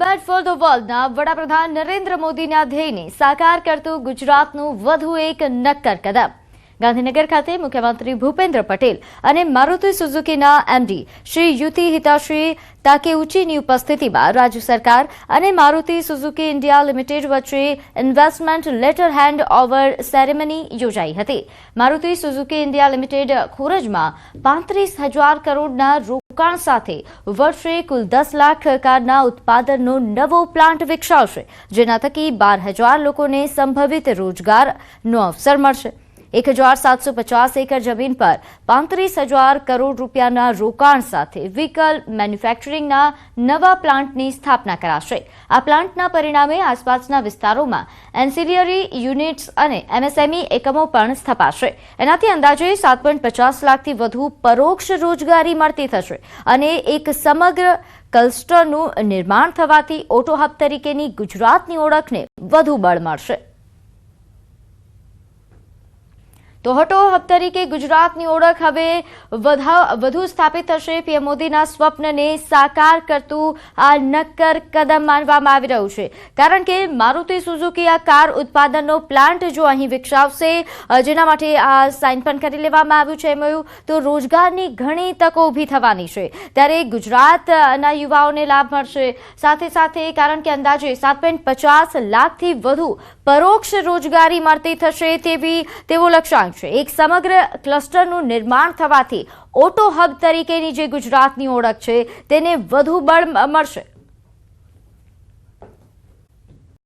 Made for the વર્લ્ડના વડાપ્રધાન નરેન્દ્ર મોદીના ધ્યેયને સાકાર કરતું ગુજરાતનું વધુ એક નક્કર કદમ। ગાંધીનગર ખાતે મુખ્યમંત્રી ભૂપેન્દ્ર પટેલ અને મારુતિ સુઝુકીના એમડી શ્રી યુતિ હિતાશ્રી તાકેઉચીની ઉપસ્થિતિમાં રાજ્ય સરકાર અને મારુતિ સુઝુકી ઇન્ડિયા લિમિટેડ વચ્ચે investment letter hand over ceremony યોજાઈ હતી। મારુતિ સુઝુકી ઇન્ડિયા લિમિટેડ ખોરજમાં 35,000 કરોડના રોકાણ સાથે વર્ષે કુલ 10 લાખ કારના ઉત્પાદનનો નવો પ્લાન્ટ વિકસાવશે, જેના થકી 12,000 લોકોને સંભવિત રોજગારનો અવસર મળશે। 1,750 એકર જમીન પર 35,000 કરોડ રૂપિયાના રોકાણ સાથે વ્હીકલ મેન્યુફેક્ચરિંગના નવા પ્લાન્ટની સ્થાપના કરાશે। આ પ્લાન્ટના પરિણામે આસપાસના વિસ્તારોમાં એન્સિલિયરી યુનિટ્સ અને એમએસએમઈ એકમો પણ સ્થપાશે। એનાથી અંદાજે 7.50 લાખથી વધુ પરોક્ષ રોજગારી મળતી થશે અને એક સમગ્ર ક્લસ્ટરનું નિર્માણ થવાથી ઓટો હબ તરીકેની ગુજરાતની ઓળખને વધુ બળ મળશે। તો ઓટો હબ તરીકે ગુજરાતની ઓળખ હવે વધુ સ્થાપિત થશે। પીએમ મોદીના સ્વપ્નને સાકાર કરતું આ નક્કર કદમ માનવામાં આવી રહ્યું છે, કારણ કે મારુતિ સુઝુકી આ કાર ઉત્પાદનનો પ્લાન્ટ જો અહીં વિકસાવશે, જેના માટે આ સાઇન પણ કરી લેવામાં આવ્યું છે એમઓયુ, તો રોજગારની ઘણી તકો ઊભી થવાની છે। ત્યારે ગુજરાતના યુવાઓને લાભ મળશે, સાથે સાથે કારણ કે અંદાજે 7.50 લાખથી વધુ પરોક્ષ રોજગારી મળતી થશે તેવો લક્ષ્યાંક છે। એક સમગ્ર ક્લસ્ટરનું નિર્માણ થવાથી ઓટો હબ તરીકેની જે ગુજરાતની ઓળખ છે તેને વધુ બળ મળશે।